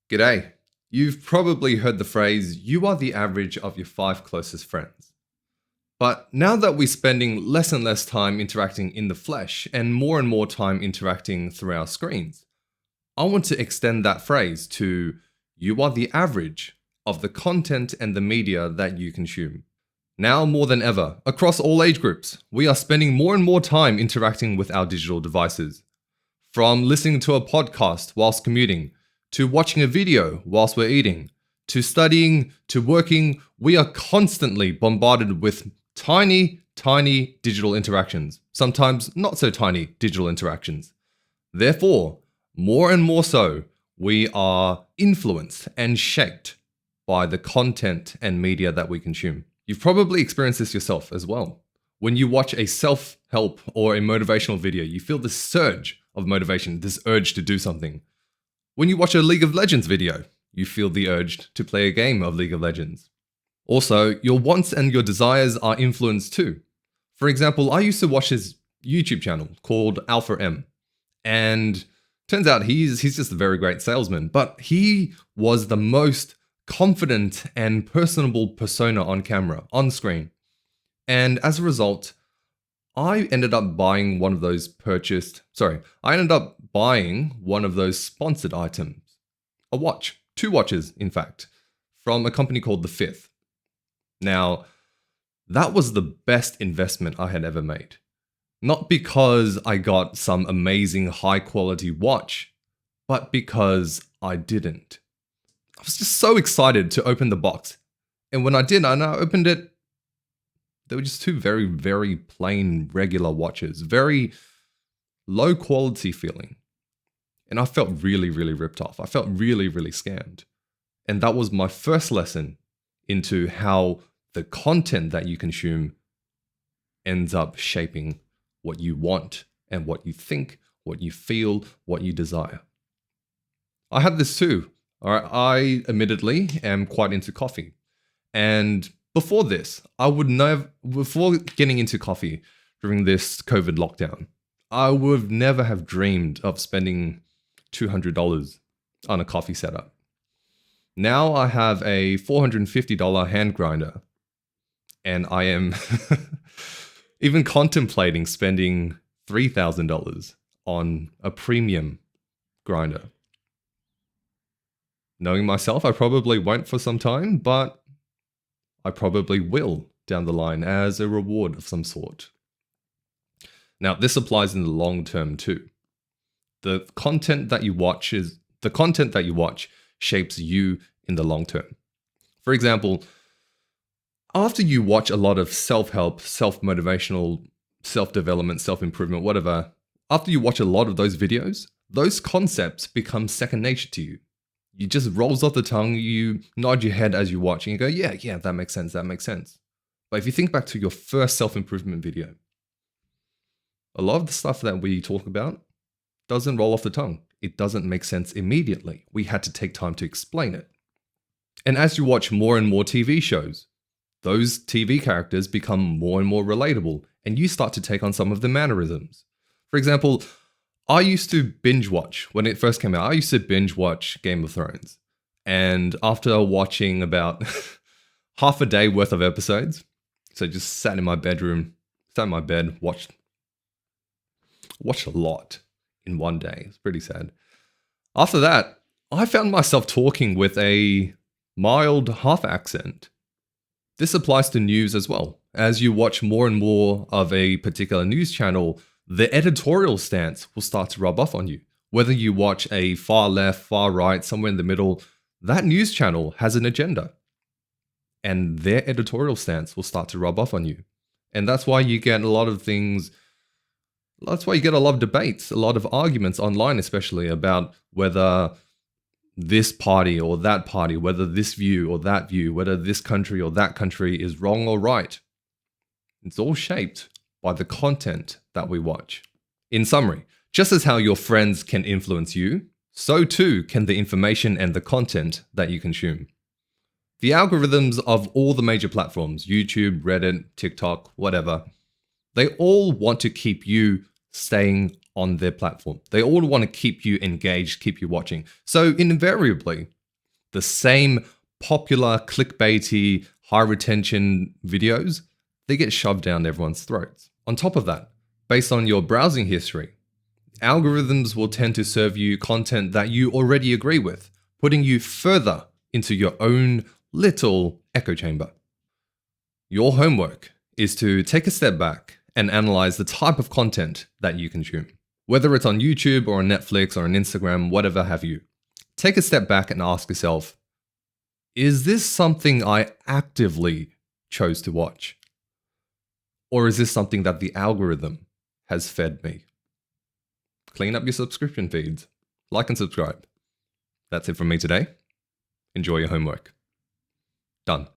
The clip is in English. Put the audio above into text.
G'day. You've probably heard the phrase, you are the average of your 5 closest friends. But now that we're spending less and less time interacting in the flesh and more time interacting through our screens, I want to extend that phrase to, you are the average of the content and the media that you consume. Now more than ever, across all age groups, we are spending more and more time interacting with our digital devices. From listening to a podcast whilst commuting, to watching a video whilst we're eating, to studying, to working, we are constantly bombarded with tiny digital interactions, sometimes not so tiny digital interactions. Therefore, more and more so, we are influenced and shaped by the content and media that we consume. You've probably experienced this yourself as well. When you watch a self-help or a motivational video, you feel this surge of motivation, this urge to do something. When you watch a League of Legends video, you feel the urge to play a game of League of Legends. Also, your wants and your desires are influenced too. For example, I used to watch his YouTube channel called Alpha M, and turns out he's just a very great salesman, but he was the most confident and personable persona on camera, on screen. And as a result, I ended up buying one of those sponsored items. A watch, 2 watches, in fact, from a company called The Fifth. Now, that was the best investment I had ever made. Not because I got some amazing high quality watch, but because I didn't. I was just so excited to open the box. And when I did, and I opened it, they were just 2 very plain, regular watches. Very low quality feeling. And I felt really ripped off. I felt really scammed. And that was my first lesson into how the content that you consume ends up shaping what you want and what you think, what you feel, what you desire. I had this too. All right, I admittedly am quite into coffee. And before this, before getting into coffee during this COVID lockdown, I would never have dreamed of spending $200 on a coffee setup. Now I have a $450 hand grinder, and I am even contemplating spending $3,000 on a premium grinder. Knowing myself, I probably won't for some time, but I probably will down the line as a reward of some sort. Now, this applies in the long term too. The content that you watch shapes you in the long term. For example, after you watch a lot of self-help, self-motivational, self-development, self-improvement, whatever, after you watch a lot of those videos, those concepts become second nature to you. It just rolls off the tongue, you nod your head as you watch, and you go, yeah, that makes sense. But if you think back to your first self-improvement video, a lot of the stuff that we talk about doesn't roll off the tongue. It doesn't make sense immediately. We had to take time to explain it. And as you watch more and more TV shows, those TV characters become more and more relatable, and you start to take on some of the mannerisms. For example, I used to binge watch, when it first came out, I used to binge watch Game of Thrones. And after watching about half a day worth of episodes, so just sat in my bed, watched a lot in one day. It's pretty sad. After that, I found myself talking with a mild half accent. This applies to news as well. As you watch more and more of a particular news channel, the editorial stance will start to rub off on you. Whether you watch a far left, far right, somewhere in the middle, that news channel has an agenda. And their editorial stance will start to rub off on you. And that's why you get a lot of things, that's why you get a lot of debates, a lot of arguments online, especially about whether this party or that party, whether this view or that view, whether this country or that country is wrong or right. It's all shaped by the content that we watch. In summary, just as how your friends can influence you, so too can the information and the content that you consume. The algorithms of all the major platforms, YouTube, Reddit, TikTok, whatever, they all want to keep you staying on their platform. They all want to keep you engaged, keep you watching. So invariably, The same popular clickbaity, high retention videos, they get shoved down everyone's throats. On top of that, based on your browsing history, algorithms will tend to serve you content that you already agree with, putting you further into your own little echo chamber. Your homework is to take a step back and analyze the type of content that you consume. Whether it's on YouTube or on Netflix or on Instagram, whatever have you. Take a step back and ask yourself, is this something I actively chose to watch? Or is this something that the algorithm has fed me? Clean up your subscription feeds. Like and subscribe. That's it from me today. Enjoy your homework. Done.